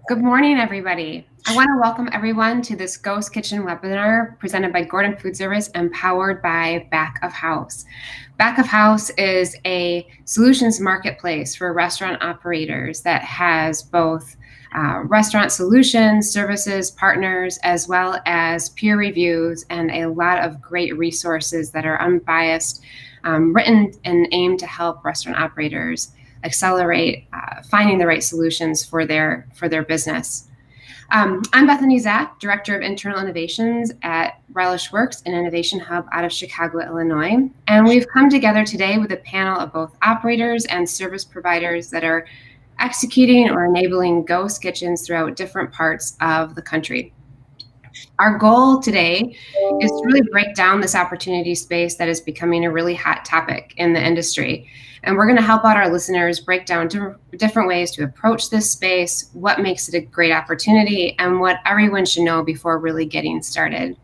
Good morning, everybody. I want to welcome everyone to this Ghost Kitchen webinar presented by Gordon Food Service and powered by Back of House. Back of House is a solutions marketplace for restaurant operators that has both restaurant solutions, services, partners, as well as peer reviews and a lot of great resources that are unbiased, written and aimed to help restaurant operators accelerate finding the right solutions for their business. I'm Bethany Zach, Director of Internal Innovations at Relish Works, an innovation hub out of Chicago, Illinois. And we've come together today with a panel of both operators and service providers that are executing or enabling ghost kitchens throughout different parts of the country. Our goal today is to really break down this opportunity space that is becoming a really hot topic in the industry. And we're going to help out our listeners break down different ways to approach this space, what makes it a great opportunity, and what everyone should know before really getting started.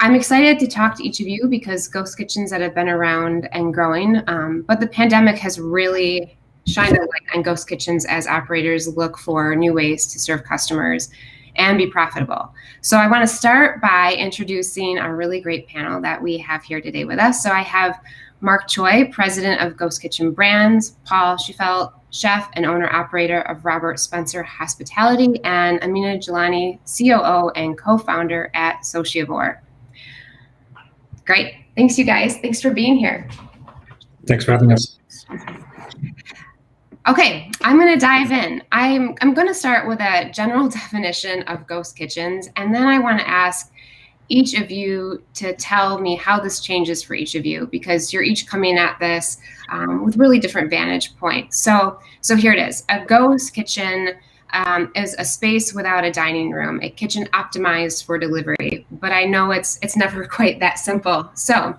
I'm excited to talk to each of you because ghost kitchens that have been around and growing, but the pandemic has really shined a light on ghost kitchens as operators look for new ways to serve customers and be profitable. So I want to start by introducing our really great panel that we have here today with us. So I have Mark Choi, President of Ghost Kitchen Brands, Paul Schiffelt, Chef and Owner-Operator of Robert Spencer Hospitality, and Amina Jelani, COO and co-founder at Sociavore. Great. Thanks, you guys. Thanks for being here. Thanks for having us. Okay, I'm going to dive in. I'm going to start with a general definition of ghost kitchens, and then I want to ask each of you to tell me how this changes for each of you, because you're each coming at this with really different vantage points. So here it is. A ghost kitchen is a space without a dining room, a kitchen optimized for delivery. But I know it's never quite that simple. So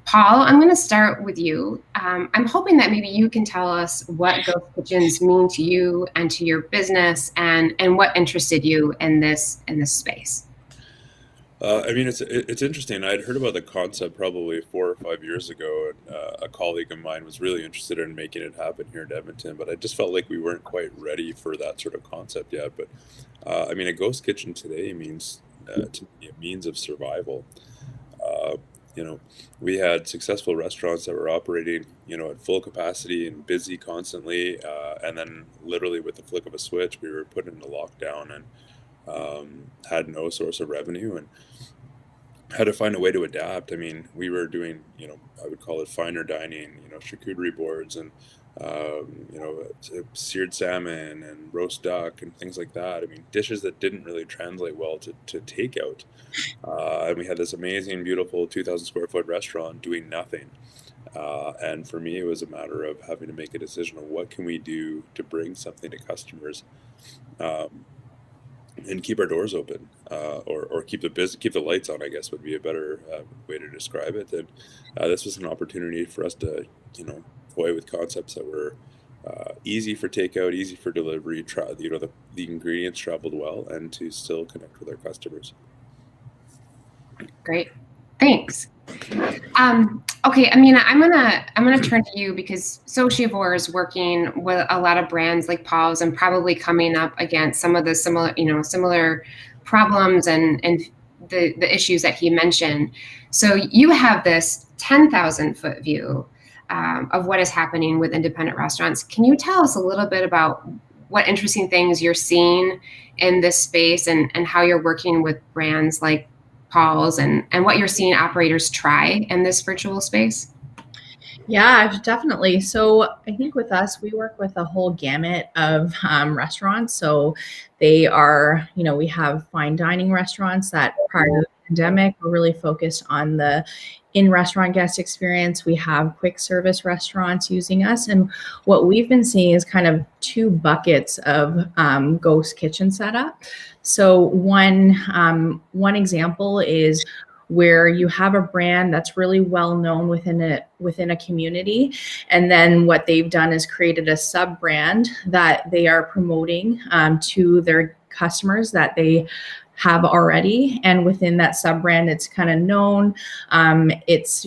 Paul, I'm going to start with you. I'm hoping that maybe you can tell us what ghost kitchens mean to you and to your business, and what interested you in this space. I mean, it's interesting. I'd heard about the concept probably 4 or 5 years ago, and a colleague of mine was really interested in making it happen here in Edmonton, but I just felt like we weren't quite ready for that sort of concept yet. But I mean, a ghost kitchen today means to me a means of survival. We had successful restaurants that were operating, at full capacity and busy constantly, and then literally with the flick of a switch, we were put into lockdown and had no source of revenue and had to find a way to adapt. I mean, we were doing, I would call it finer dining, charcuterie boards and, seared salmon and roast duck and things like that. I mean, dishes that didn't really translate well to takeout. And we had this amazing, beautiful 2,000 square foot restaurant doing nothing. And for me, it was a matter of having to make a decision on what can we do to bring something to customers and keep our doors open, or keep the lights on, I guess would be a better way to describe it. And this was an opportunity for us to, toy with concepts that were easy for takeout, easy for delivery. The ingredients traveled well, and to still connect with our customers. Great, thanks. Okay, Amina, I'm gonna turn to you because Sociavore is working with a lot of brands like Paul's and probably coming up against some of the similar problems and the issues that he mentioned. So you have this 10,000 foot view of what is happening with independent restaurants. Can you tell us a little bit about what interesting things you're seeing in this space and how you're working with brands like Paul's and what you're seeing operators try in this virtual space? Yeah, definitely. So I think with us, we work with a whole gamut of restaurants. So they are, we have fine dining restaurants that prior to the pandemic were really focused on the in-restaurant guest experience. We have quick service restaurants using us. And what we've been seeing is kind of 2 buckets of ghost kitchen setup. So one example is where you have a brand that's really well known within a community, and then what they've done is created a sub brand that they are promoting to their customers that they have already. And within that sub-brand, it's kind of known. It's,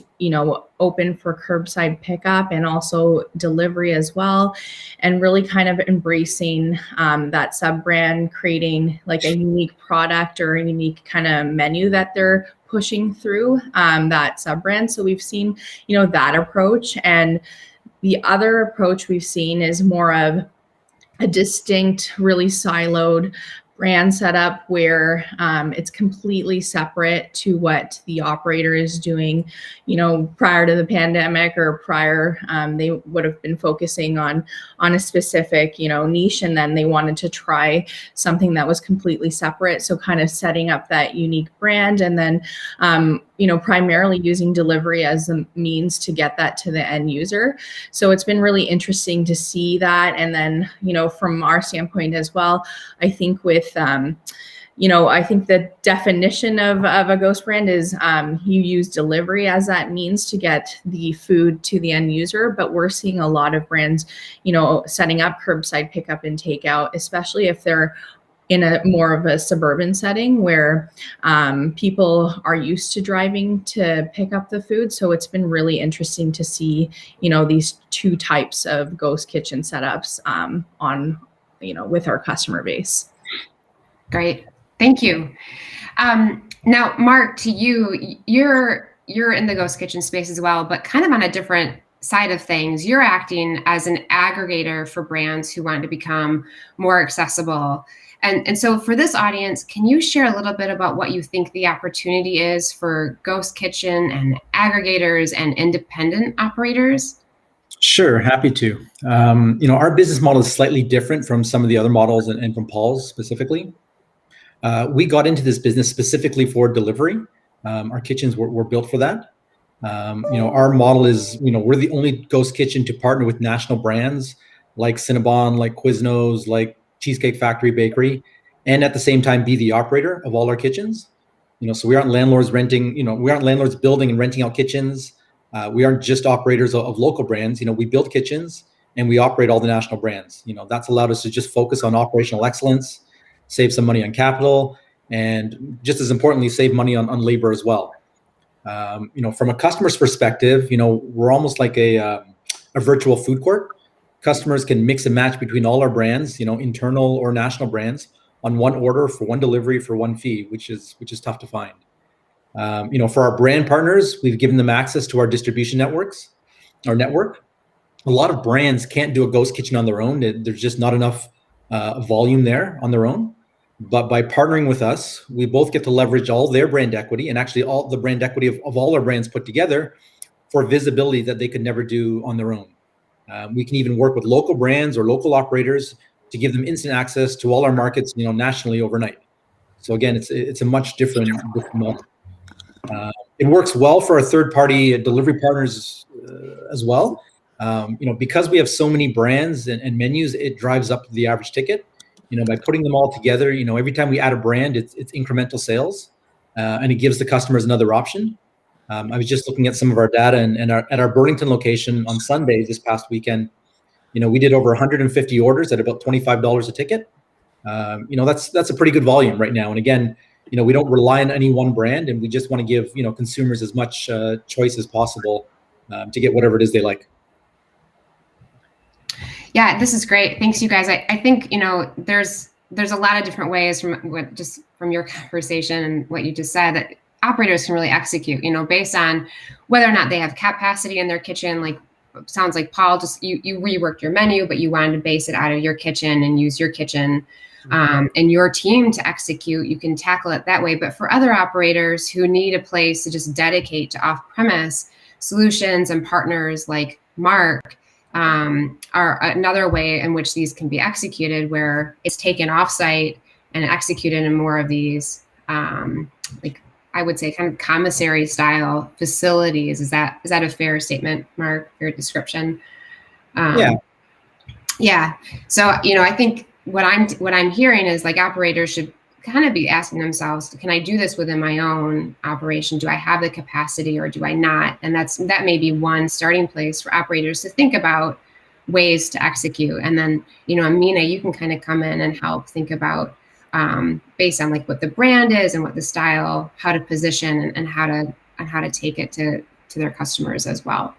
open for curbside pickup and also delivery as well. And really kind of embracing that sub-brand, creating like a unique product or a unique kind of menu that they're pushing through that sub-brand. So we've seen, that approach. And the other approach we've seen is more of a distinct, really siloed brand setup where it's completely separate to what the operator is doing. Prior to the pandemic or prior, they would have been focusing on a specific, niche, and then they wanted to try something that was completely separate. So kind of setting up that unique brand, and then primarily using delivery as a means to get that to the end user. So it's been really interesting to see that. And then, from our standpoint as well, I think with, I think the definition of a ghost brand is you use delivery as that means to get the food to the end user. But we're seeing a lot of brands, setting up curbside pickup and takeout, especially if they're in a more of a suburban setting where people are used to driving to pick up the food. So it's been really interesting to see, these two types of ghost kitchen setups on, with our customer base. Great. Thank you. Now, Mark, to you, you're in the ghost kitchen space as well, but kind of on a different side of things. You're acting as an aggregator for brands who want to become more accessible. And so for this audience, can you share a little bit about what you think the opportunity is for ghost kitchen and aggregators and independent operators? Sure, happy to. Our business model is slightly different from some of the other models and from Paul's specifically. We got into this business specifically for delivery. Our kitchens were built for that. Our model is, we're the only ghost kitchen to partner with national brands like Cinnabon, like Quiznos, like Cheesecake Factory Bakery, and at the same time be the operator of all our kitchens. So we aren't landlords renting, we aren't landlords building and renting out kitchens. We aren't just operators of local brands. We build kitchens and we operate all the national brands. That's allowed us to just focus on operational excellence, save some money on capital, and just as importantly, save money on labor as well. From a customer's perspective, we're almost like a virtual food court. Customers can mix and match between all our brands, internal or national brands, on one order for one delivery for one fee, which is tough to find. For our brand partners, we've given them access to our distribution network. A lot of brands can't do a ghost kitchen on their own. There's just not enough volume there on their own. But by partnering with us, we both get to leverage all their brand equity and actually all the brand equity of all our brands put together for visibility that they could never do on their own. We can even work with local brands or local operators to give them instant access to all our markets, nationally overnight. So again, it's a much different model. It works well for our third-party delivery partners as well. Because we have so many brands and menus, it drives up the average ticket. By putting them all together, every time we add a brand, it's incremental sales, and it gives the customers another option. I was just looking at some of our data, and at our Burlington location on Sunday this past weekend, we did over 150 orders at about $25 a ticket. That's a pretty good volume right now. And again, we don't rely on any one brand, and we just want to give consumers as much choice as possible to get whatever it is they like. Yeah, this is great. Thanks, you guys. I think there's a lot of different ways from your conversation and what you just said that operators can really execute, based on whether or not they have capacity in their kitchen. Like, sounds like Paul, you reworked your menu, but you wanted to base it out of your kitchen and use your kitchen and your team to execute. You can tackle it that way. But for other operators who need a place to just dedicate to off-premise solutions, and partners like Mark are another way in which these can be executed, where it's taken offsite and executed in more of these, like I would say, kind of commissary style facilities. Is that a fair statement, Mark? Your description? Yeah. So I think what I'm hearing is like operators should kind of be asking themselves, can I do this within my own operation? Do I have the capacity or do I not? And that may be one starting place for operators to think about ways to execute. And then, Amina, you can kind of come in and help think about based on like what the brand is and what the style, how to position and how to take it to their customers as well.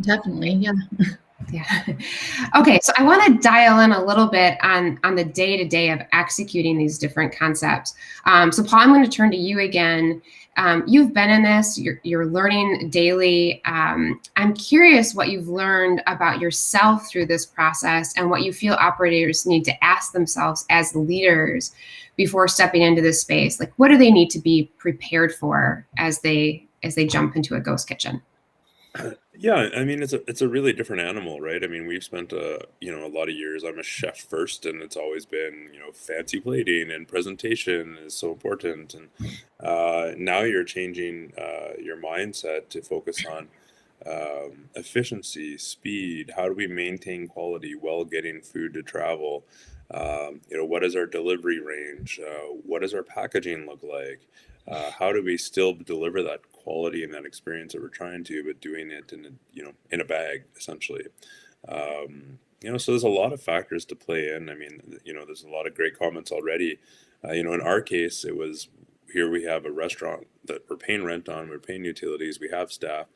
Definitely, yeah. Yeah. Okay, so I want to dial in a little bit on the day-to-day of executing these different concepts. So Paul, I'm going to turn to you again. You've been in this, you're learning daily. I'm curious what you've learned about yourself through this process and what you feel operators need to ask themselves as leaders before stepping into this space. Like, what do they need to be prepared for as they jump into a ghost kitchen? Yeah, I mean it's a really different animal, right? I mean, we've spent a lot of years. I'm a chef first, and it's always been fancy plating and presentation is so important. And now you're changing your mindset to focus on efficiency, speed. How do we maintain quality while getting food to travel? What is our delivery range? What does our packaging look like? How do we still deliver that quality and that experience that we're trying to, but doing it in a bag essentially? So there's a lot of factors to play in. I mean, there's a lot of great comments already. In our case, it was here we have a restaurant that we're paying rent on, we're paying utilities, we have staff.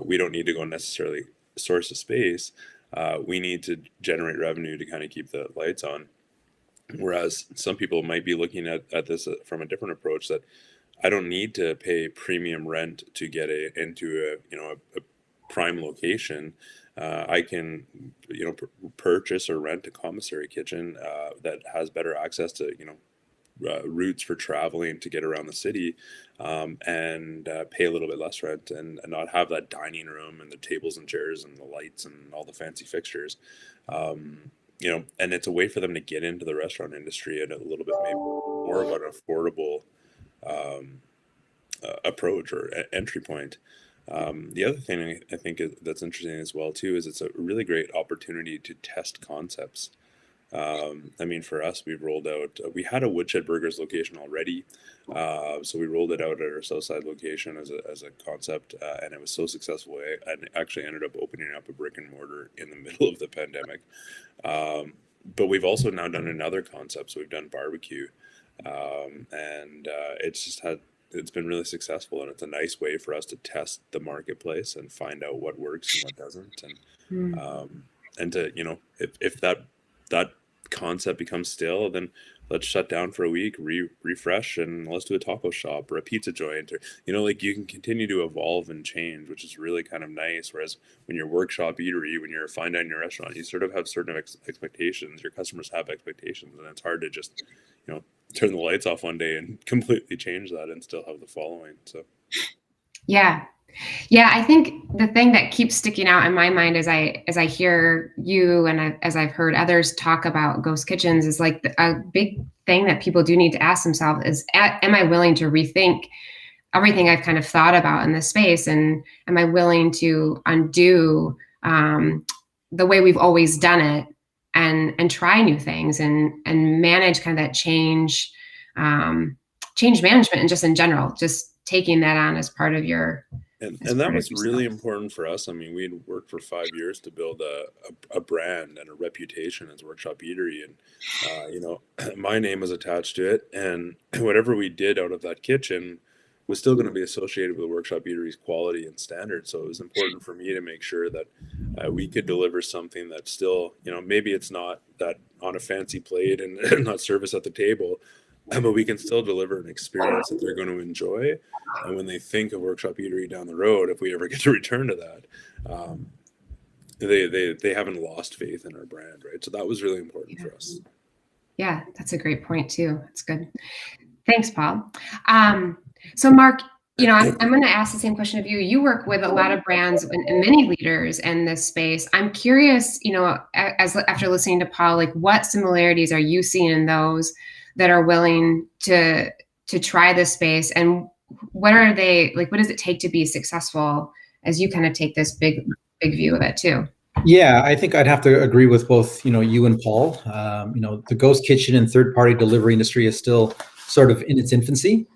We don't need to go necessarily source a space. We need to generate revenue to kind of keep the lights on. Whereas some people might be looking at this from a different approach, that I don't need to pay premium rent to get into a prime location. I can purchase or rent a commissary kitchen that has better access to routes for traveling to get around the city, and pay a little bit less rent and not have that dining room and the tables and chairs and the lights and all the fancy fixtures. And it's a way for them to get into the restaurant industry at a little bit maybe more of an affordable approach or entry point. The other thing I think that's interesting as well too is it's a really great opportunity to test concepts. I mean, for us, we've rolled out, we had a Woodshed Burgers location already. So we rolled it out at our Southside location as a concept, and it was so successful. I actually ended up opening up a brick and mortar in the middle of the pandemic. But we've also now done another concept. So we've done barbecue, and it's been really successful, and it's a nice way for us to test the marketplace and find out what works and what doesn't. And to, if that concept becomes stale, then let's shut down for a week, refresh, and let's do a taco shop or a pizza joint, or you can continue to evolve and change, which is really kind of nice. Whereas when you're workshop eatery, when you're a fine dining restaurant, you sort of have certain expectations. Your customers have expectations, and it's hard to just turn the lights off one day and completely change that and still have the following. So yeah, I think the thing that keeps sticking out in my mind as I hear you and as I've heard others talk about ghost kitchens is like a big thing that people do need to ask themselves is, am I willing to rethink everything I've kind of thought about in this space? And am I willing to undo the way we've always done it and try new things and manage kind of that change management and just in general, just taking that on as part of your. And that was really important for us. I mean, we had worked for 5 years to build a brand and a reputation as Workshop Eatery. And, my name was attached to it. And whatever we did out of that kitchen was still going to be associated with Workshop Eatery's quality and standards. So it was important for me to make sure that we could deliver something that still, maybe it's not that on a fancy plate and not service at the table, but we can still deliver an experience that they're going to enjoy. And when they think of Workshop Eatery down the road, if we ever get to return to that, they haven't lost faith in our brand, right? So that was really important for us. Yeah, that's a great point too. That's good. Thanks, Paul. So Mark, I'm going to ask the same question of you. You work with a lot of brands and many leaders in this space. I'm curious, after listening to Paul, like what similarities are you seeing in those that are willing to try this space, and what are they like? What does it take to be successful as you kind of take this big view of it too? Yeah, I think I'd have to agree with both, you and Paul. The ghost kitchen and third-party delivery industry is still sort of in its infancy.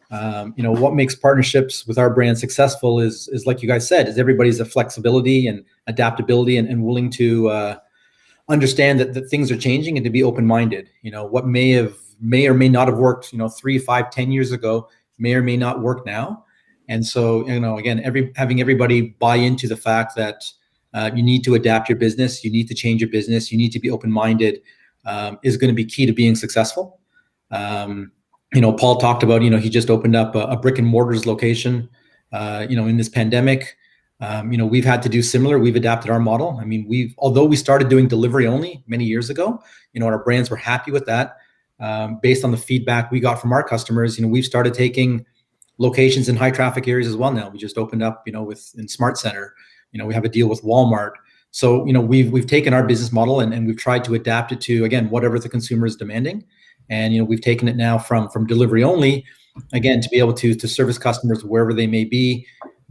What makes partnerships with our brand successful is like you guys said, is everybody's a flexibility and adaptability and willing to understand that things are changing and to be open-minded. What may or may not have worked, 3, 5, 10 years ago may or may not work now. And so, again, having everybody buy into the fact that you need to adapt your business, you need to change your business, you need to be open-minded, is going to be key to being successful. Paul talked about, he just opened up a brick and mortars location, in this pandemic. We've had to do similar. We've adapted our model. I mean, although we started doing delivery only many years ago, our brands were happy with that. Based on the feedback we got from our customers, we've started taking locations in high traffic areas as well now. We just opened up, in Smart Center. We have a deal with Walmart. So, we've taken our business model and we've tried to adapt it to, again, whatever the consumer is demanding. And, we've taken it now from delivery only, again, to be able to service customers wherever they may be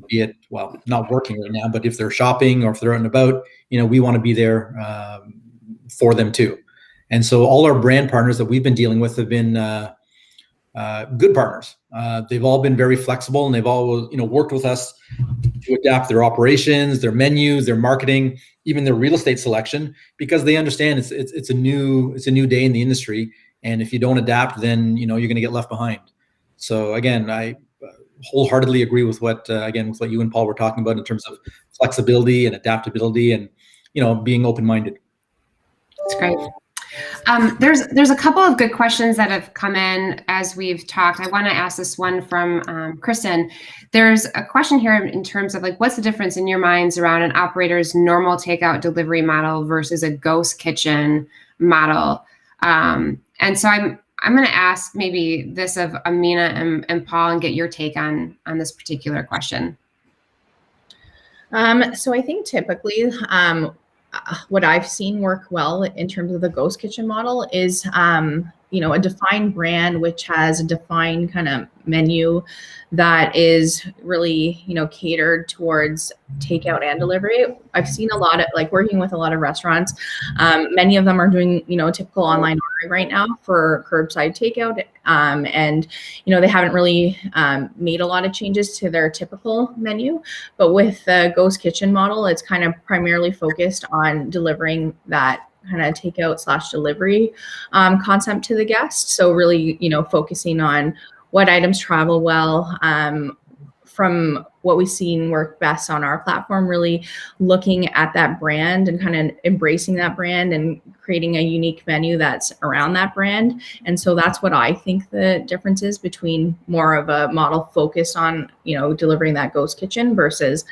it, well, not working right now, but if they're shopping or if they're out and about, we want to be there for them too. And so all our brand partners that we've been dealing with have been good partners. They've all been very flexible, and they've all, worked with us to adapt their operations, their menus, their marketing, even their real estate selection, because they understand it's a new day in the industry, and if you don't adapt, then you're going to get left behind. So again, I wholeheartedly agree with what you and Paul were talking about in terms of flexibility and adaptability, and being open-minded. That's great. There's a couple of good questions that have come in as we've talked. I want to ask this one from Kristen. There's a question here in terms of what's the difference in your minds around an operator's normal takeout delivery model versus a ghost kitchen model? And so I'm going to ask maybe this of Amina and Paul and get your take on this particular question. So I think typically what I've seen work well in terms of the ghost kitchen model is, a defined brand, which has a defined kind of menu that is really, catered towards takeout and delivery. I've seen a lot of working with a lot of restaurants. Many of them are doing, typical online ordering right now for curbside takeout. And, they haven't really made a lot of changes to their typical menu. But with the ghost kitchen model, it's kind of primarily focused on delivering that kind of takeout / delivery concept to the guest. So really, focusing on what items travel well. From what we've seen work best on our platform, really looking at that brand and kind of embracing that brand and creating a unique menu that's around that brand. And so that's what I think the difference is between more of a model focused on, delivering that ghost kitchen versus,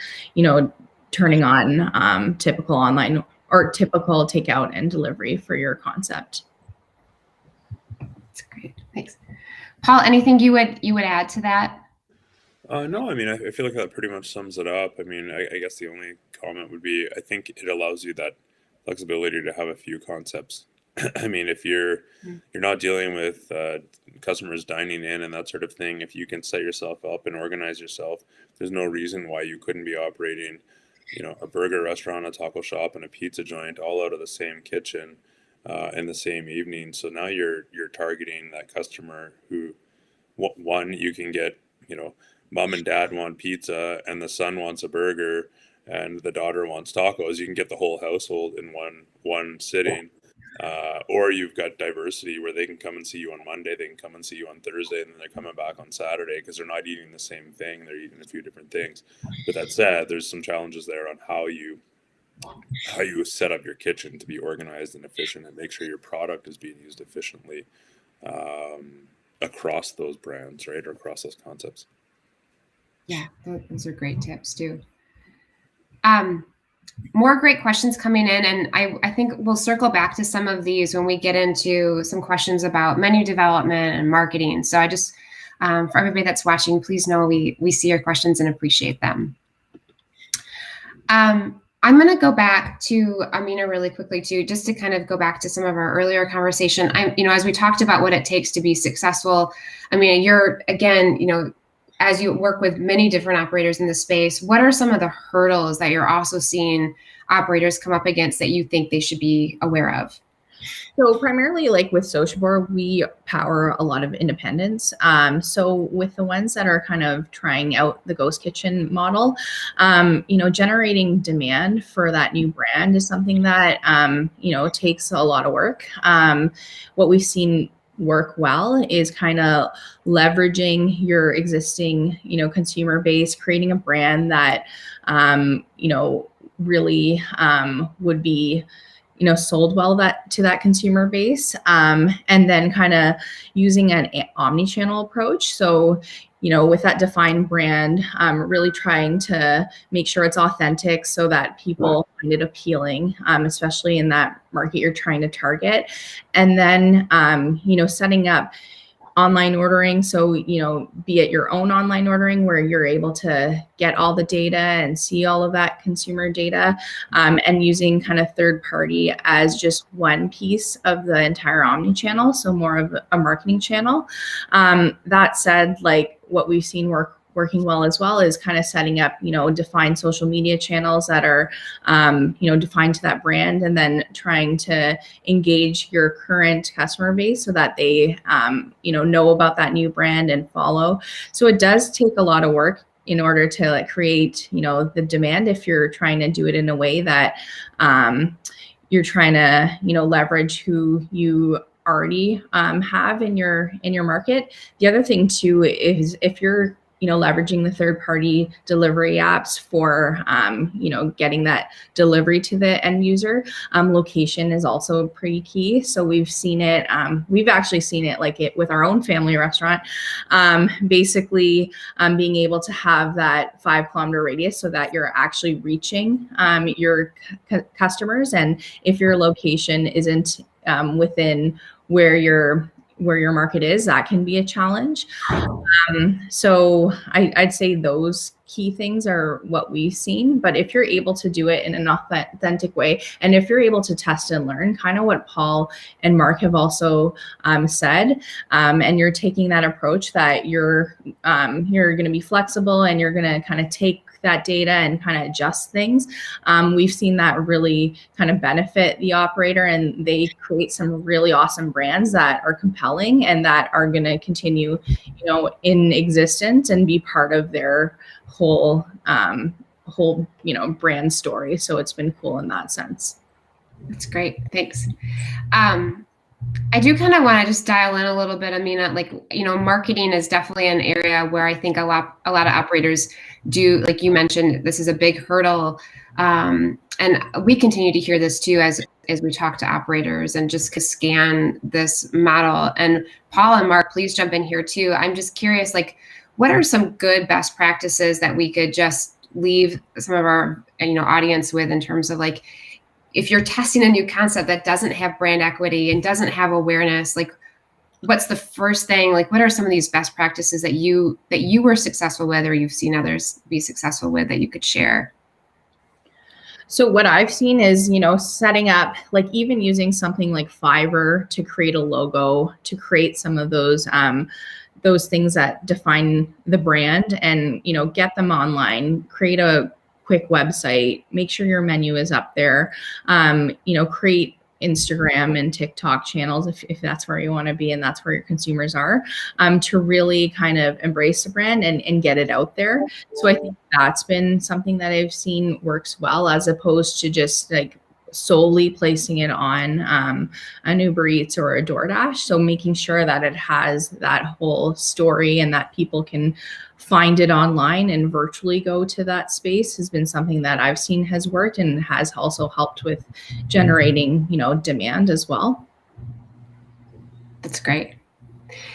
turning on typical online or typical takeout and delivery for your concept. That's great. Thanks. Paul, anything you would add to that? No, I mean, I feel like that pretty much sums it up. I mean, I guess the only comment would be, I think it allows you that flexibility to have a few concepts. I mean, if you're not dealing with customers dining in and that sort of thing, if you can set yourself up and organize yourself, there's no reason why you couldn't be operating, a burger restaurant, a taco shop, and a pizza joint all out of the same kitchen in the same evening. So now you're targeting that customer who, one, you can get, mom and dad want pizza and the son wants a burger and the daughter wants tacos. You can get the whole household in one sitting. Or you've got diversity where they can come and see you on Monday, they can come and see you on Thursday, and then they're coming back on Saturday because they're not eating the same thing. They're eating a few different things. But that said, there's some challenges there on how you set up your kitchen to be organized and efficient and make sure your product is being used efficiently across those brands, right, or across those concepts. Yeah, those are great tips too. More great questions coming in, and I think we'll circle back to some of these when we get into some questions about menu development and marketing. So I just, for everybody that's watching, please know we see your questions and appreciate them. I'm going to go back to Amina really quickly too, just to kind of go back to some of our earlier conversation. As we talked about what it takes to be successful, Amina, you're, again, as you work with many different operators in the space, what are some of the hurdles that you're also seeing operators come up against that you think they should be aware of? So primarily, like with Socialboard, we power a lot of independents. So with the ones that are kind of trying out the ghost kitchen model, generating demand for that new brand is something that takes a lot of work. What we've seen work well is kind of leveraging your existing consumer base, creating a brand that really would be sold well to that consumer base, and then kind of using an omni-channel approach. So with that defined brand, really trying to make sure it's authentic so that people find it appealing, especially in that market you're trying to target. And then setting up online ordering. So, be it your own online ordering where you're able to get all the data and see all of that consumer data, and using kind of third party as just one piece of the entire omni-channel. So more of a marketing channel. That said, like what we've seen working well as well is kind of setting up, defined social media channels that are, defined to that brand, and then trying to engage your current customer base so that they, know about that new brand and follow. So it does take a lot of work in order to create, the demand if you're trying to do it in a way that you're trying to, leverage who you already have in your market. The other thing too is if you're leveraging the third-party delivery apps for, getting that delivery to the end user. Location is also pretty key. So we've seen it. We've actually seen it with our own family restaurant. Basically, being able to have that 5-kilometer radius so that you're actually reaching your customers. And if your location isn't within where your market is, that can be a challenge. So I'd say those key things are what we've seen. But if you're able to do it in an authentic way, and if you're able to test and learn, kind of what Paul and Mark have also said, and you're taking that approach that you're going to be flexible and you're going to kind of take that data and kind of adjust things. We've seen that really kind of benefit the operator, and they create some really awesome brands that are compelling and that are going to continue, in existence and be part of their whole brand story. So it's been cool in that sense. That's great. Thanks. I do kind of want to just dial in a little bit. I mean, marketing is definitely an area where I think a lot of operators do, like you mentioned, this is a big hurdle. And we continue to hear this too, as we talk to operators and just scan this model. And Paul and Mark, please jump in here too. I'm just curious, what are some good best practices that we could just leave some of our, audience with in terms of if you're testing a new concept that doesn't have brand equity and doesn't have awareness, what's the first thing? What are some of these best practices that you were successful with, or you've seen others be successful with, that you could share? So what I've seen is, setting up, even using something like Fiverr to create a logo, to create some of those things that define the brand, and, get them online, create a quick website, make sure your menu is up there, create Instagram and TikTok channels if that's where you want to be and that's where your consumers are, to really kind of embrace the brand and get it out there. So I think that's been something that I've seen works well, as opposed to just solely placing it on an Uber Eats or a DoorDash. So making sure that it has that whole story and that people can find it online and virtually go to that space has been something that I've seen has worked and has also helped with generating, demand as well. That's great.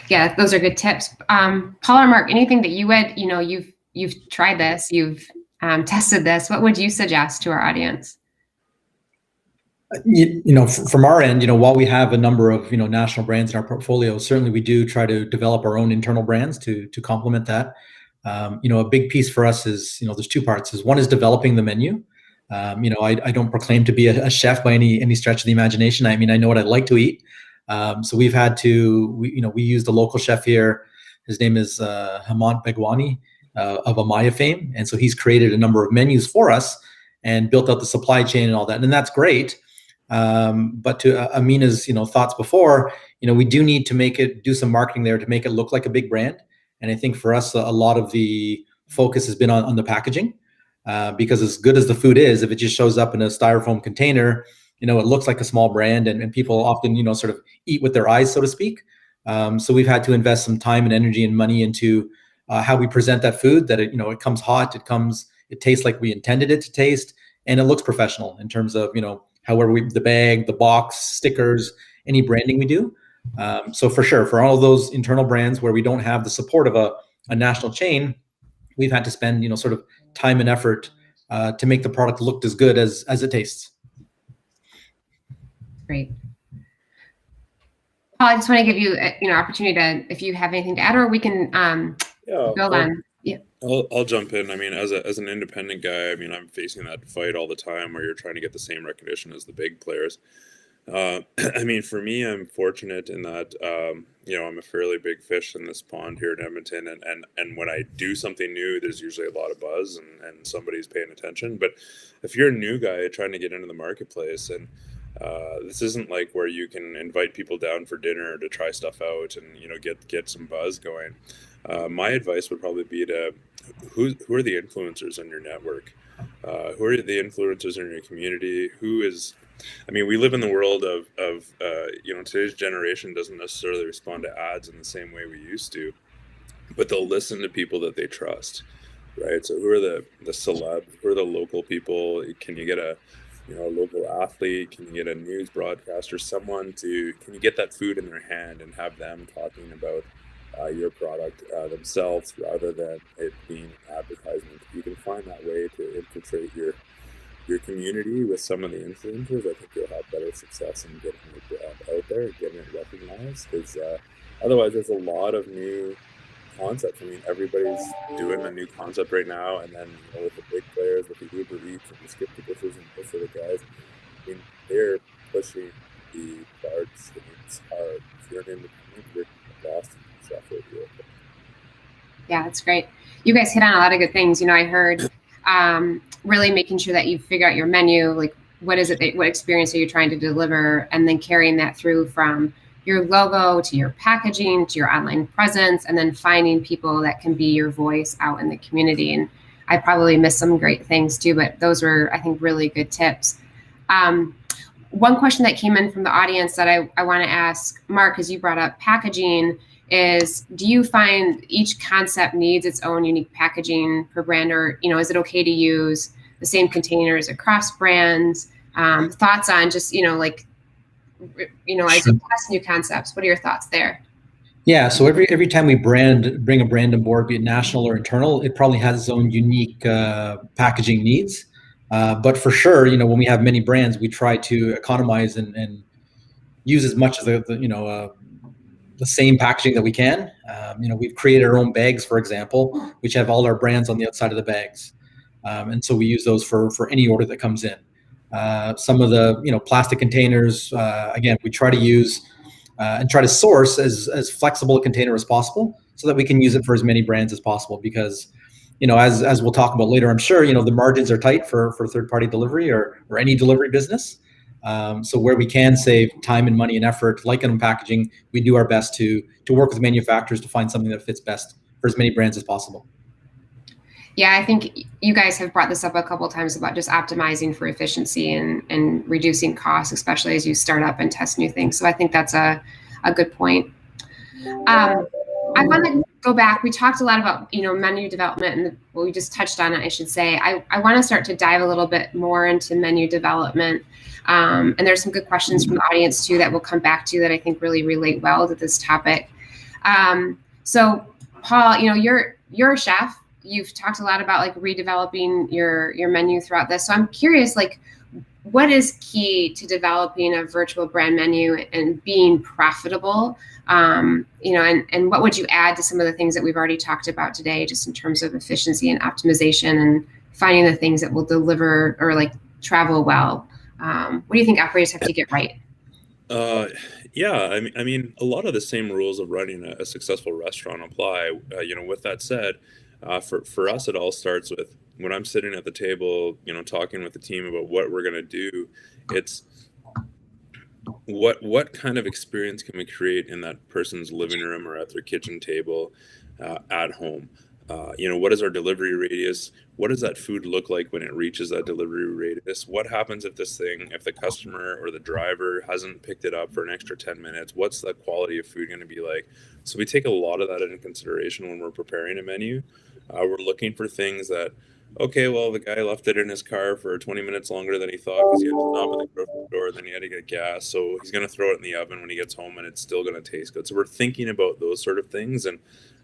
Yeah, those are good tips. Paul or Mark, anything that you would, you've tried this, you've tested this, what would you suggest to our audience? From our end, while we have a number of, national brands in our portfolio, certainly we do try to develop our own internal brands to complement that. A big piece for us is, there's two parts. One is developing the menu. I don't proclaim to be a chef by any stretch of the imagination. I mean, I know what I like to eat. So we've had to, we use the local chef here. His name is Hemant Begwani of Amaya fame. And so he's created a number of menus for us and built out the supply chain and all that. And that's great. But to Amina's, thoughts before, we do need to do some marketing there to make it look like a big brand. And I think for us, a lot of the focus has been on the packaging, because as good as the food is, if it just shows up in a styrofoam container, it looks like a small brand, and people often, sort of eat with their eyes, so to speak. So we've had to invest some time and energy and money into how we present that food, that it comes hot, it tastes like we intended it to taste, and it looks professional in terms of, however the bag, the box, stickers, any branding we do. So for sure, for all of those internal brands where we don't have the support of a national chain, we've had to spend, sort of time and effort to make the product look as good as it tastes. Great. Paul, I just want to give you, opportunity to, if you have anything to add, or we can build on. Yeah. I'll jump in. I mean, as an independent guy, I mean, I'm facing that fight all the time where you're trying to get the same recognition as the big players. I mean, for me, I'm fortunate in that, I'm a fairly big fish in this pond here in Edmonton. And when I do something new, there's usually a lot of buzz and somebody's paying attention. But if you're a new guy trying to get into the marketplace, and this isn't like where you can invite people down for dinner to try stuff out and, get some buzz going. My advice would probably be to who are the influencers in your network? Who are the influencers in your community? I mean, we live in the world of today's generation doesn't necessarily respond to ads in the same way we used to, but they'll listen to people that they trust, right? So who are the celebs? Who are the local people? Can you get a local athlete? Can you get a news broadcaster? Can you get that food in their hand and have them talking about your product themselves rather than it being advertisement? You can find that way to infiltrate your community with some of the influencers. I think you'll have better success in getting your brand out there and getting it recognized, because otherwise there's a lot of new concepts. I mean, everybody's doing a new concept right now, and then with the big players, with the Uber Eats and the Skip the Dishes and those sort of guys, I mean, they're pushing the darts things hard. If you're an independent, you're lost in stuff right here. Yeah, that's great. You guys hit on a lot of good things. I heard really making sure that you figure out your menu, like what experience are you trying to deliver, and then carrying that through from your logo to your packaging to your online presence, and then finding people that can be your voice out in the community. And I probably missed some great things too, but those were, I think, really good tips. One question that came in from the audience that I want to ask Mark, as you brought up packaging, is do you find each concept needs its own unique packaging per brand, or is it okay to use the same containers across brands? Thoughts on just as you test new concepts, what are your thoughts there? Yeah, so every time we bring a brand on board, be it national or internal, it probably has its own unique packaging needs. But for sure, when we have many brands, we try to economize and use as much of the same packaging that we can. We've created our own bags, for example, which have all our brands on the outside of the bags. And so we use those for any order that comes in. Some of the plastic containers, again, we try to use and try to source as flexible a container as possible so that we can use it for as many brands as possible, because as we'll talk about later, I'm sure the margins are tight for third-party delivery or any delivery business. So where we can save time and money and effort, like in packaging, we do our best to work with manufacturers to find something that fits best for as many brands as possible. Yeah, I think you guys have brought this up a couple of times about just optimizing for efficiency and reducing costs, especially as you start up and test new things. So I think that's a good point. I want to go back. We talked a lot about menu development, and we just touched on it, I should say. I want to start to dive a little bit more into menu development. And there's some good questions from the audience too that we'll come back to that I think really relate well to this topic. So Paul, you're a chef. You've talked a lot about redeveloping your menu throughout this. So I'm curious, what is key to developing a virtual brand menu and being profitable? And what would you add to some of the things that we've already talked about today, just in terms of efficiency and optimization and finding the things that will deliver or travel well? What do you think operators have to get right? Yeah, I mean, a lot of the same rules of running a successful restaurant apply. With that said, for us, it all starts with when I'm sitting at the table, talking with the team about what we're going to do. It's what kind of experience can we create in that person's living room or at their kitchen table at home? What is our delivery radius? What does that food look like when it reaches that delivery radius? What happens if if the customer or the driver hasn't picked it up for an extra 10 minutes? What's the quality of food going to be like? So we take a lot of that into consideration when we're preparing a menu. We're looking for things that, okay, well, the guy left it in his car for 20 minutes longer than he thought because he had to stop at the grocery store, then he had to get gas. So he's going to throw it in the oven when he gets home and it's still going to taste good. So we're thinking about those sort of things. And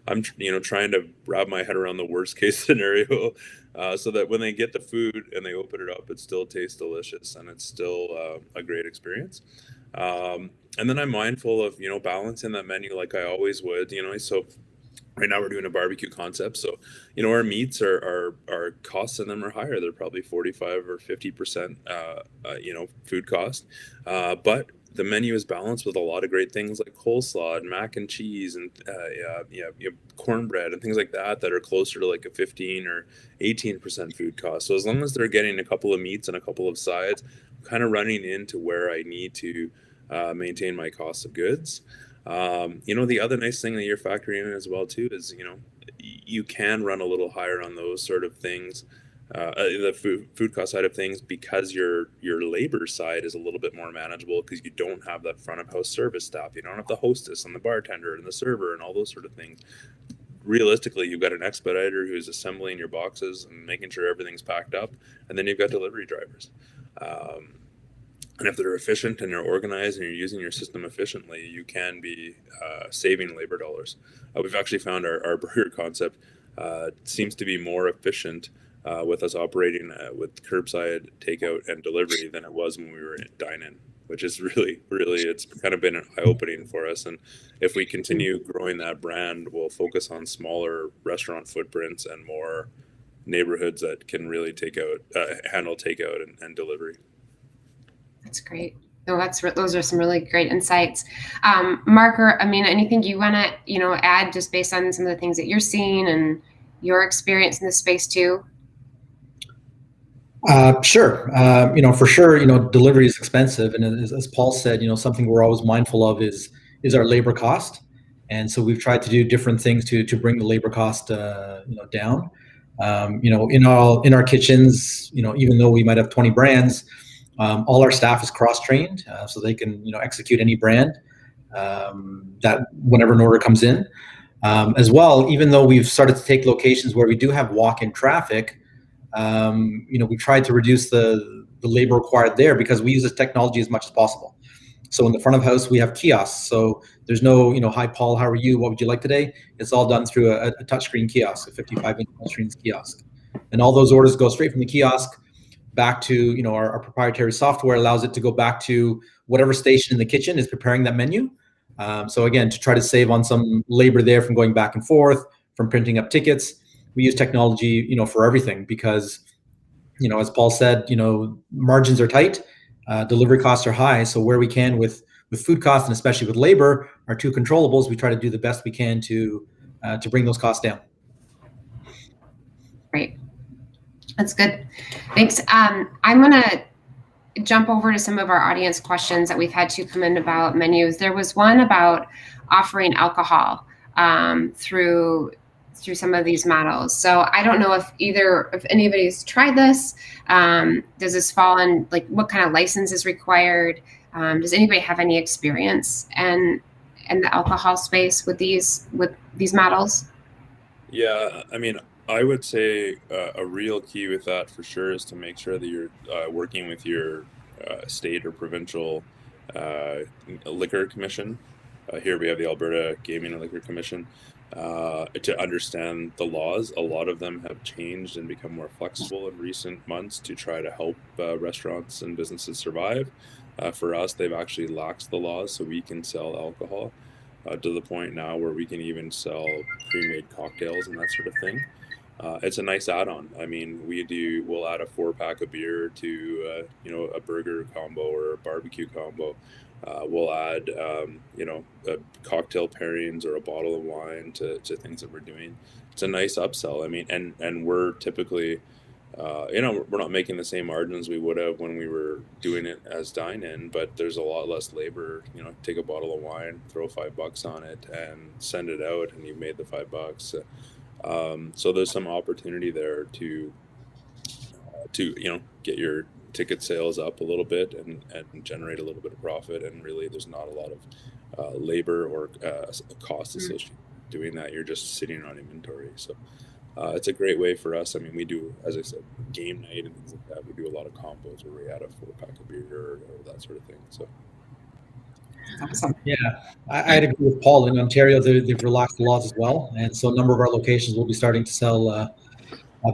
I'm, trying to wrap my head around the worst case scenario so that when they get the food and they open it up, it still tastes delicious and it's still a great experience. And then I'm mindful of, balancing that menu like I always would, so right now we're doing a barbecue concept. So, our meats our costs in them are higher. They're probably 45 or 50%, food cost. But the menu is balanced with a lot of great things like coleslaw and mac and cheese and cornbread and things like that are closer to like a 15 or 18% food cost. So as long as they're getting a couple of meats and a couple of sides, I'm kind of running into where I need to maintain my cost of goods. The other nice thing that you're factoring in as well too is, you can run a little higher on those sort of things, the food cost side of things, because your labor side is a little bit more manageable because you don't have that front of house service staff. You don't have the hostess and the bartender and the server and all those sort of things. Realistically, you've got an expediter who's assembling your boxes and making sure everything's packed up, and then you've got delivery drivers. And if they're efficient and they're organized and you're using your system efficiently, you can be saving labor dollars. We've actually found our burger concept seems to be more efficient with us operating with curbside takeout and delivery than it was when we were at dine-in, which is really, it's kind of been eye-opening for us. And if we continue growing that brand, we'll focus on smaller restaurant footprints and more neighborhoods that can really handle takeout and delivery. That's great. No, those are some really great insights. Mark, anything you want to, add just based on some of the things that you're seeing and your experience in this space too? Sure. For sure, delivery is expensive. And as Paul said, something we're always mindful of is our labor cost. And so we've tried to do different things to bring the labor cost, down. In our kitchens, even though we might have 20 brands, all our staff is cross-trained, so they can, execute any brand that whenever an order comes in. As well, even though we've started to take locations where we do have walk-in traffic, we tried to reduce the labor required there because we use this technology as much as possible. So in the front of house, we have kiosks. So there's no, hi, Paul, how are you? What would you like today? It's all done through a touchscreen kiosk, a 55-inch touchscreen kiosk. And all those orders go straight from the kiosk back to, our proprietary software allows it to go back to whatever station in the kitchen is preparing that menu. So again, to try to save on some labor there from going back and forth, from printing up tickets, we use technology, for everything because, as Paul said, margins are tight, delivery costs are high. So where we can with food costs and especially with labor, our two controllables, we try to do the best we can to bring those costs down. Great. That's good. Thanks. I'm going to jump over to some of our audience questions that we've had to come in about menus. There was one about offering alcohol through some of these models. So I don't know if anybody's tried this. Does this fall in, like, what kind of license is required? Does anybody have any experience in the alcohol space with these models? Yeah, I would say a real key with that for sure is to make sure that you're working with your state or provincial liquor commission. Here we have the Alberta Gaming and Liquor Commission to understand the laws. A lot of them have changed and become more flexible in recent months to try to help restaurants and businesses survive. For us, they've actually laxed the laws so we can sell alcohol to the point now where we can even sell pre-made cocktails and that sort of thing. It's a nice add-on. We'll add a 4-pack of beer to, a burger combo or a barbecue combo. We'll add, cocktail pairings or a bottle of wine to things that we're doing. It's a nice upsell. And we're typically we're not making the same margins we would have when we were doing it as dine-in, but there's a lot less labor. Take a bottle of wine, throw $5 on it, and send it out, and you've made the $5. So there's some opportunity there to get your ticket sales up a little bit and generate a little bit of profit. And really, there's not a lot of labor or cost associated with doing that. You're just sitting on inventory. So it's a great way for us. I mean, we do, as I said, game night and things like that. We do a lot of combos where we add a 4-pack of beer or that sort of thing. So. Awesome. Yeah, I'd agree with Paul. In Ontario, they've relaxed the laws as well, and so a number of our locations will be starting to sell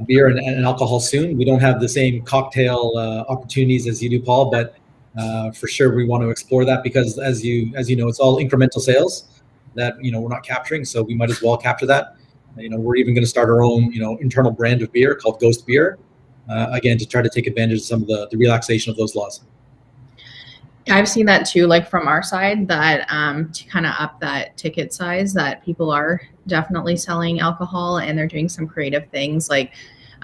beer and alcohol soon. We don't have the same cocktail opportunities as you do, Paul, but for sure we want to explore that, because as you know, it's all incremental sales that we're not capturing, so we might as well capture that. We're even going to start our own internal brand of beer called Ghost Beer, again, to try to take advantage of some of the relaxation of those laws. I've seen that too, like from our side, that to kind of up that ticket size, that people are definitely selling alcohol, and they're doing some creative things like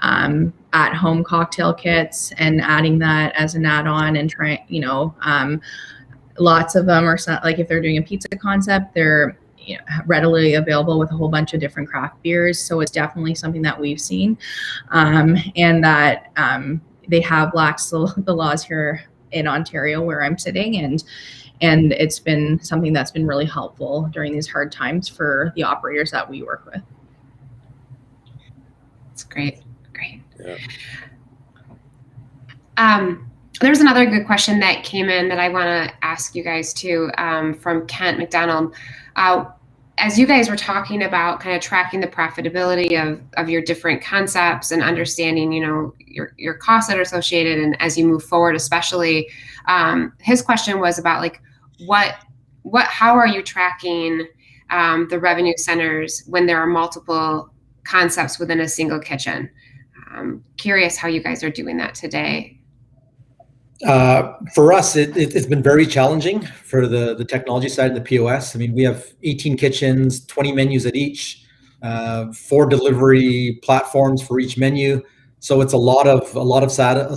at-home cocktail kits and adding that as an add-on, and lots of them are like, if they're doing a pizza concept, they're readily available with a whole bunch of different craft beers. So it's definitely something that we've seen, and that they have relaxed the laws here in Ontario where I'm sitting, and it's been something that's been really helpful during these hard times for the operators that we work with. That's great. Yeah. There's another good question that came in that I want to ask you guys too, from Kent McDonald. As you guys were talking about kind of tracking the profitability of your different concepts and understanding, your costs that are associated, and as you move forward, especially, his question was about like, how are you tracking the revenue centers when there are multiple concepts within a single kitchen? Curious how you guys are doing that today. For us, it's been very challenging for the technology side and the POS. I mean, we have 18 kitchens, 20 menus at each, 4 delivery platforms for each menu. So it's a lot of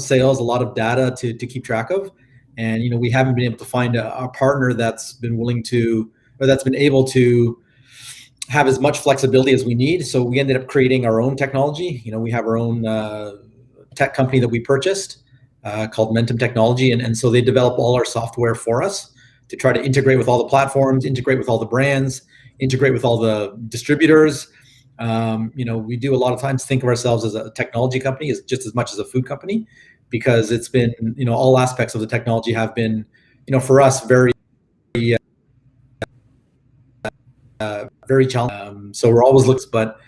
sales, a lot of data to keep track of. And, we haven't been able to find a partner that's been willing to, or that's been able to have as much flexibility as we need. So we ended up creating our own technology. We have our own tech company that we purchased, called Mentum Technology. And so they develop all our software for us to try to integrate with all the platforms, integrate with all the brands, integrate with all the distributors. We do a lot of times think of ourselves as a technology company just as much as a food company, because it's been, all aspects of the technology have been, for us, very challenging. So we're always looking, but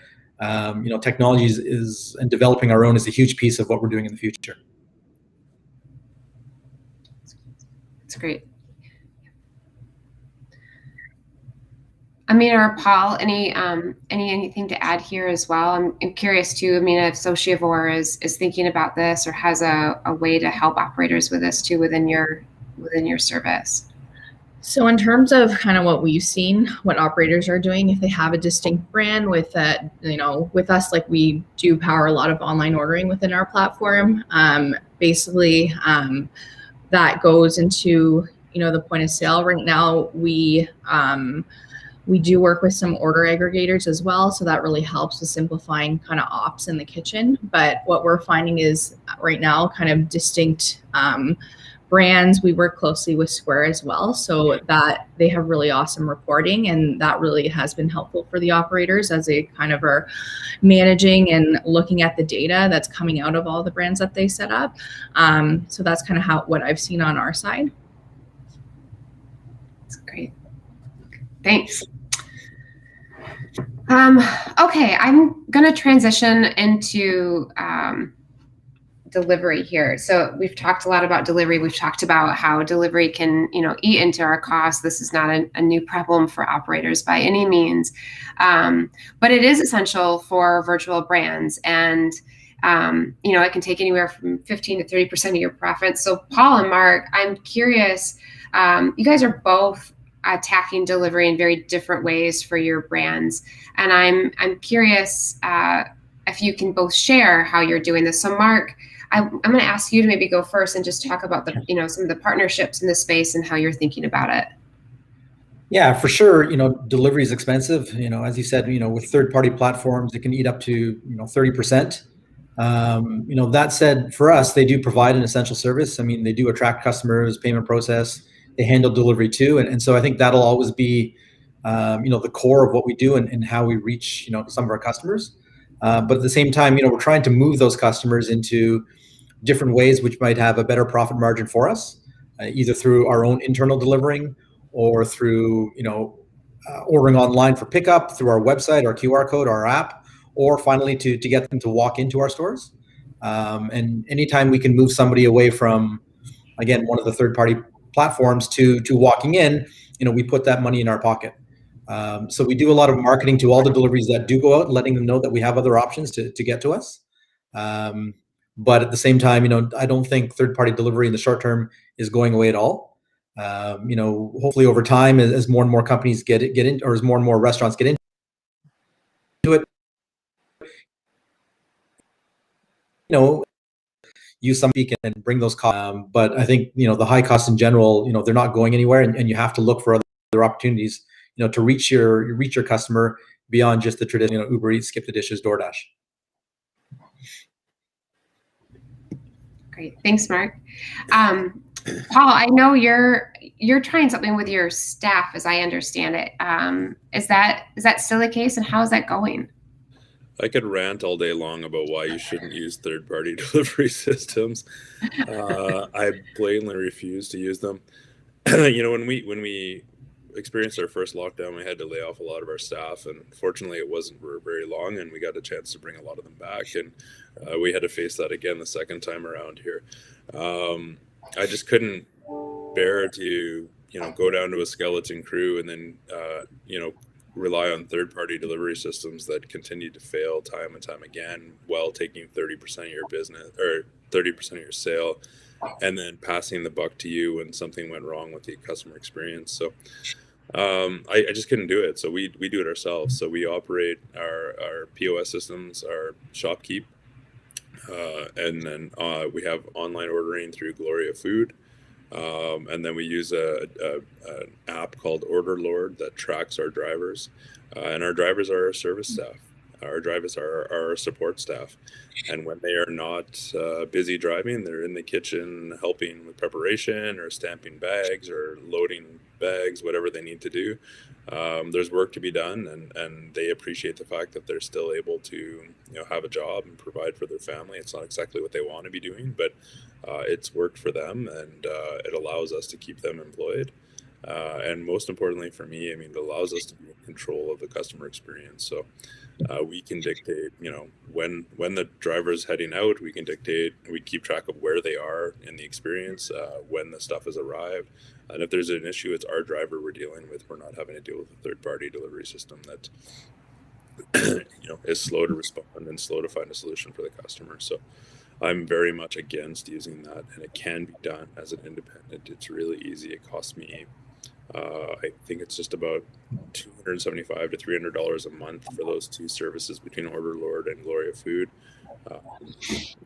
technology is and developing our own is a huge piece of what we're doing in the future. That's great. Amina or Paul, anything to add here as well? I'm curious too. Amina, if Sociavore is thinking about this or has a way to help operators with this too within your service. So in terms of kind of what we've seen, what operators are doing, if they have a distinct brand with that, with us, like we do power a lot of online ordering within our platform. Basically, that goes into, the point of sale. Right now, we do work with some order aggregators as well. So that really helps with simplifying kind of ops in the kitchen. But what we're finding is right now kind of distinct brands. We work closely with Square as well, so that they have really awesome reporting, and that really has been helpful for the operators as they kind of are managing and looking at the data that's coming out of all the brands that they set up. So that's kind of what I've seen on our side. That's great. Thanks. Okay, I'm gonna transition into delivery here. So we've talked a lot about delivery. We've talked about how delivery can, eat into our costs. This is not a new problem for operators by any means, but it is essential for virtual brands. And, it can take anywhere from 15 to 30% of your profits. So Paul and Mark, I'm curious, you guys are both attacking delivery in very different ways for your brands. And I'm curious, if you can both share how you're doing this. So Mark, I'm going to ask you to maybe go first and just talk about the, some of the partnerships in the space and how you're thinking about it. Yeah, for sure. Delivery is expensive. As you said, with third-party platforms, it can eat up to 30%. That said, for us, they do provide an essential service. I mean, they do attract customers, payment process, they handle delivery too. And so I think that'll always be, the core of what we do and how we reach, some of our customers. But at the same time, we're trying to move those customers into different ways, which might have a better profit margin for us, either through our own internal delivering or through, ordering online for pickup through our website, our QR code, our app, or finally to get them to walk into our stores. And anytime we can move somebody away from, again, one of the third-party platforms to walking in, we put that money in our pocket. So we do a lot of marketing to all the deliveries that do go out, letting them know that we have other options to get to us. But at the same time, I don't think third-party delivery in the short term is going away at all. Hopefully over time, as more and more companies get in, or as more and more restaurants get into it, use some peak and bring those costs. But I think, the high costs in general, they're not going anywhere, and you have to look for other opportunities, to reach your customer beyond just the traditional, Uber Eats, Skip the Dishes, DoorDash. Great, thanks, Mark. Paul, I know you're trying something with your staff, as I understand it. Is that still the case, and how is that going? I could rant all day long about why you shouldn't use third-party delivery systems. I blatantly refuse to use them. When we experienced our first lockdown, we had to lay off a lot of our staff, and fortunately it wasn't for very long, and we got a chance to bring a lot of them back, and we had to face that again the second time around here. I just couldn't bear to go down to a skeleton crew and then rely on third-party delivery systems that continue to fail time and time again, while taking 30% of your business or 30% of your sale, and then passing the buck to you when something went wrong with the customer experience. So I just couldn't do it. So we do it ourselves. So we operate our POS systems, our ShopKeep, and then we have online ordering through Gloria Food. And then we use an app called Order Lord that tracks our drivers. And our drivers are our service staff. Our drivers are our support staff. And when they are not busy driving, they're in the kitchen helping with preparation or stamping bags or loading bags, whatever they need to do. There's work to be done, and they appreciate the fact that they're still able to have a job and provide for their family. It's not exactly what they want to be doing, but it's worked for them, and it allows us to keep them employed. And most importantly for me, it allows us to be in control of the customer experience. So we can dictate, when the driver's heading out, we keep track of where they are in the experience, when the stuff has arrived. And if there's an issue, it's our driver we're dealing with. We're not having to deal with a third-party delivery system that is slow to respond and slow to find a solution for the customer. So I'm very much against using that, and it can be done as an independent. It's really easy. It costs me, I think it's just about $275 to $300 a month for those two services between Order Lord and Gloria Food.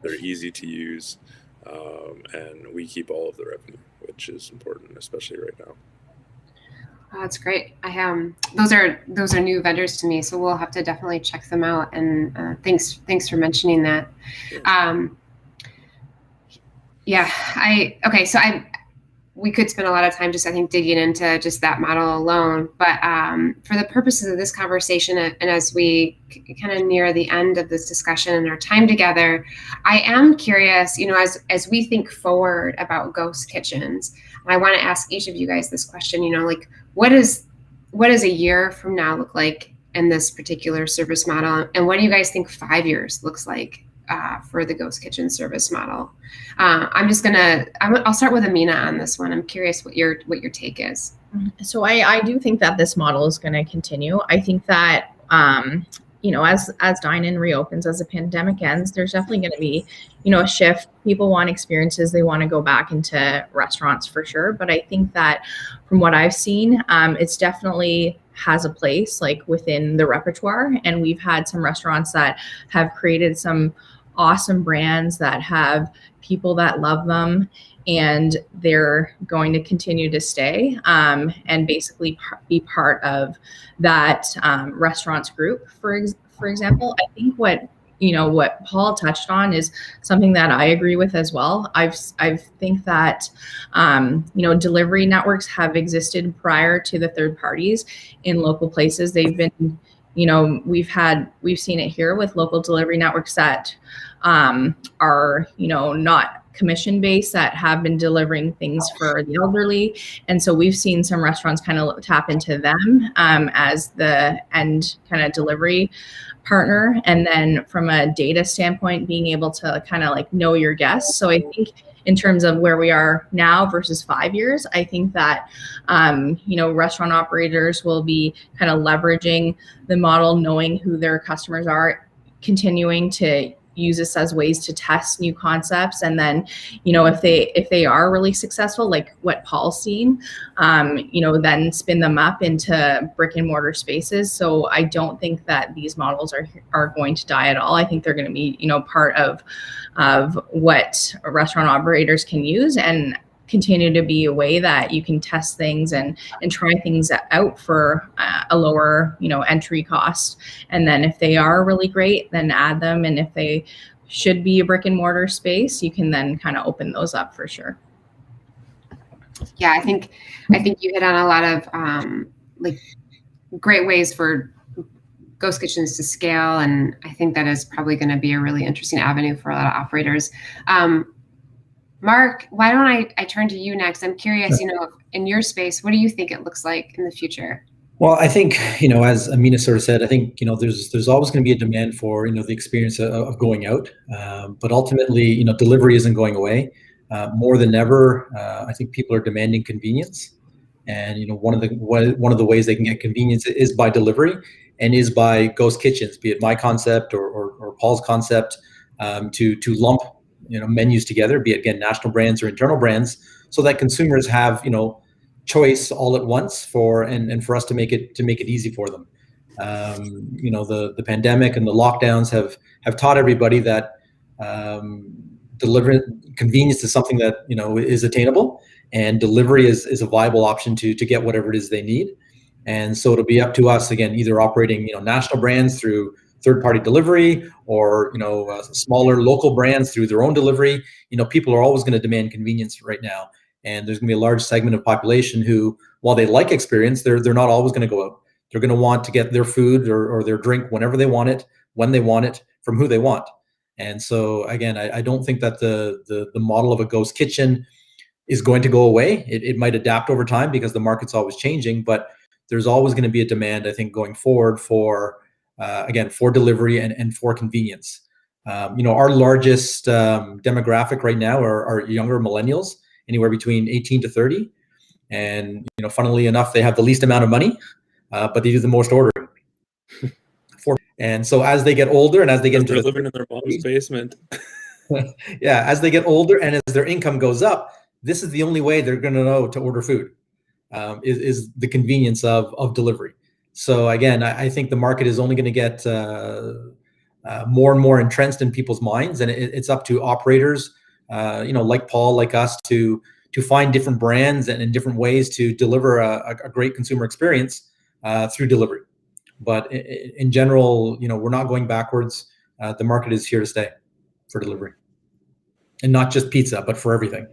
They're easy to use, and we keep all of the revenue, which is important, especially right now. Oh, that's great. Those are new vendors to me, so we'll have to definitely check them out. And thanks for mentioning that. We could spend a lot of time just, I think, digging into just that model alone. But for the purposes of this conversation, and as we kind of near the end of this discussion and our time together, I am curious, as we think forward about ghost kitchens, I want to ask each of you guys this question, what does a year from now look like in this particular service model? And what do you guys think 5 years looks like for the ghost kitchen service model? I'll start with Amina on this one. I'm curious what your take is. So I do think that this model is going to continue. I think that, as dine-in reopens, as the pandemic ends, there's definitely going to be, a shift. People want experiences. They want to go back into restaurants for sure. But I think that from what I've seen, it's definitely has a place like within the repertoire. And we've had some restaurants that have created some awesome brands that have people that love them, and they're going to continue to stay and basically be part of that restaurants group. For example, I think what Paul touched on is something that I agree with as well. I think that delivery networks have existed prior to the third parties in local places. They've been, we've seen it here with local delivery networks that are not commission based, that have been delivering things for the elderly. And so we've seen some restaurants kind of tap into them as the end kind of delivery partner. And then from a data standpoint, being able to kind of like know your guests. So I think in terms of where we are now versus 5 years, I think that, restaurant operators will be kind of leveraging the model, knowing who their customers are, continuing to use this as ways to test new concepts. And then, if they are really successful, like what Paul's seen, then spin them up into brick and mortar spaces. So I don't think that these models are going to die at all. I think they're going to be, part of what restaurant operators can use, and continue to be a way that you can test things and try things out for a lower, entry cost. And then if they are really great, then add them. And if they should be a brick and mortar space, you can then kind of open those up for sure. Yeah, I think you hit on a lot of great ways for ghost kitchens to scale. And I think that is probably going to be a really interesting avenue for a lot of operators. Mark, why don't I turn to you next? I'm curious, in your space, what do you think it looks like in the future? Well, I think, as Amina sort of said, I think, there's always going to be a demand for, the experience of going out. But ultimately, delivery isn't going away. More than ever, I think people are demanding convenience. And, one of the ways they can get convenience is by delivery, and is by ghost kitchens, be it my concept or Paul's concept, to lump menus together, be it again national brands or internal brands, so that consumers have choice all at once for us to make it easy for them. The pandemic and the lockdowns have taught everybody that convenience is something that is attainable, and delivery is a viable option to get whatever it is they need. And so it'll be up to us, again, either operating national brands through third-party delivery, or smaller local brands through their own delivery. People are always going to demand convenience right now, and there's going to be a large segment of population who, while they like experience, they're not always going to go out. They're going to want to get their food or their drink whenever they want it, when they want it, from who they want. And so again, I don't think that the model of a ghost kitchen is going to go away. It might adapt over time because the market's always changing, but there's always going to be a demand, I think, going forward for delivery and for convenience. Our largest demographic right now are younger millennials, anywhere between 18 to 30. And, funnily enough, they have the least amount of money, but they do the most ordering. And so as they get older and as they get into living in their mom's basement. Yeah, as they get older and as their income goes up, this is the only way they're going to know to order food, is the convenience of delivery. So again, I think the market is only going to get more and more entrenched in people's minds, and it's up to operators, like Paul, like us, to find different brands and different ways to deliver a great consumer experience through delivery. But in general, we're not going backwards. The market is here to stay for delivery, and not just pizza, but for everything.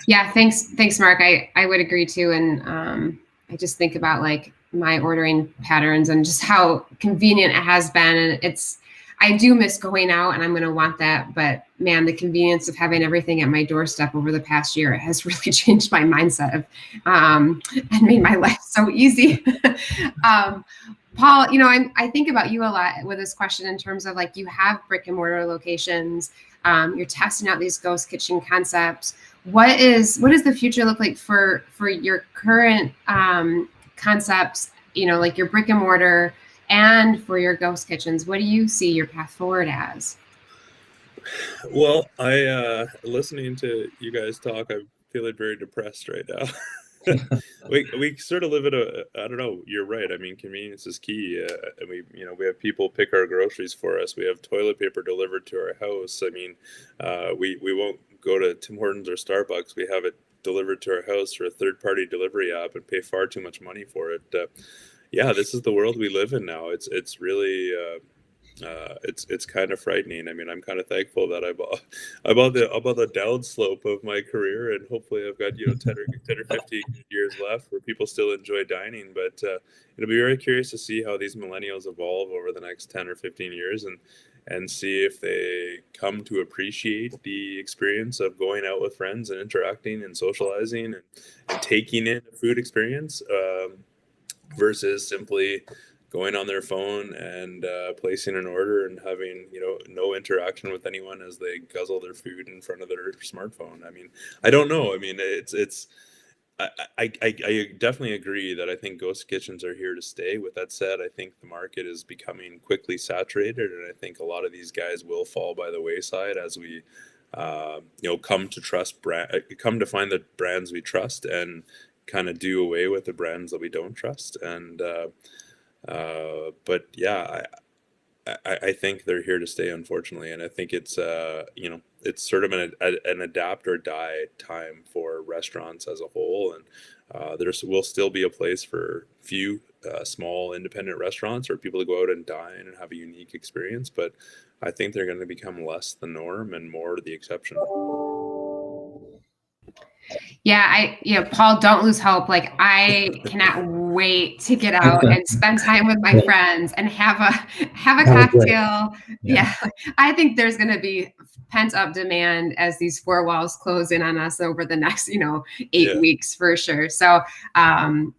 Yeah, thanks, Mark. I would agree too, and I just think about like my ordering patterns and just how convenient it has been, and I do miss going out, and I'm going to want that. But man, the convenience of having everything at my doorstep over the past year has really changed my mindset and made my life so easy. Paul, I think about you a lot with this question in terms of like, you have brick and mortar locations, you're testing out these ghost kitchen concepts. What does the future look like for your current concepts, like your brick and mortar, and for your ghost kitchens? What do you see your path forward as? Well, I listening to you guys talk, I'm feeling very depressed right now. We sort of live at I don't know, you're right. I mean, convenience is key. And we have people pick our groceries for us. We have toilet paper delivered to our house. I mean, we won't go to Tim Hortons or Starbucks. We have it delivered to our house through a third-party delivery app and pay far too much money for it. Yeah, this is the world we live in now. It's really it's kind of frightening. I mean, I'm kind of thankful that I'm on the downslope of my career, and hopefully I've got 10 or 15 years left where people still enjoy dining. But it'll be very curious to see how these millennials evolve over the next 10 or 15 years, and see if they come to appreciate the experience of going out with friends and interacting and socializing and taking in a food experience versus simply going on their phone and placing an order and having no interaction with anyone as they guzzle their food in front of their smartphone. I mean, I don't know. I mean, I definitely agree that I think ghost kitchens are here to stay. With that said, I think the market is becoming quickly saturated, and I think a lot of these guys will fall by the wayside as we come to find the brands we trust and kind of do away with the brands that we don't trust. And but yeah, I think they're here to stay, unfortunately, and I think it's it's sort of an adapt or die time for restaurants as a whole, and there will still be a place for few small independent restaurants or people to go out and dine and have a unique experience, but I think they're going to become less the norm and more the exception. Yeah, Paul, don't lose hope. Like, I cannot wait to get out and spend time with my friends and have a cocktail. Yeah. I think there's going to be pent up demand as these four walls close in on us over the next, 8 weeks for sure. So, I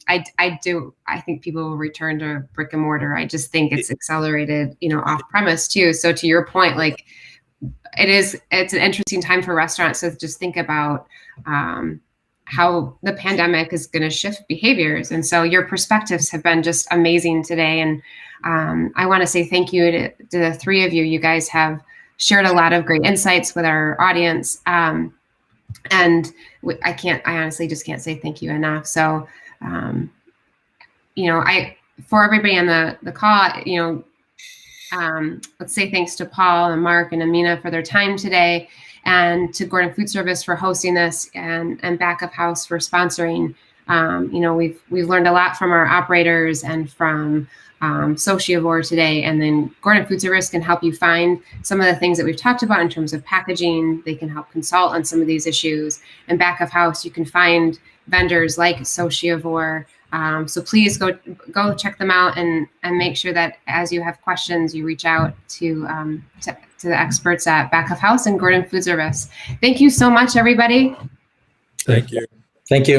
think people will return to brick and mortar. I just think it's accelerated, off premise too. So to your point, like, it's an interesting time for restaurants to just think about how the pandemic is going to shift behaviors. And so your perspectives have been just amazing today. And I want to say thank you to the three of you. You guys have shared a lot of great insights with our audience. And I honestly just can't say thank you enough. So, for everybody on the call, let's say thanks to Paul and Mark and Amina for their time today, and to Gordon Food Service for hosting this, and Back of House for sponsoring. We've learned a lot from our operators and from Sociavore today, and then Gordon Food Service can help you find some of the things that we've talked about in terms of packaging. They can help consult on some of these issues. And Back of House, you can find vendors like Sociavore. So please go check them out and make sure that as you have questions, you reach out to the experts at Back of House and Gordon Food Service. Thank you so much, everybody. Thank you. Thank you.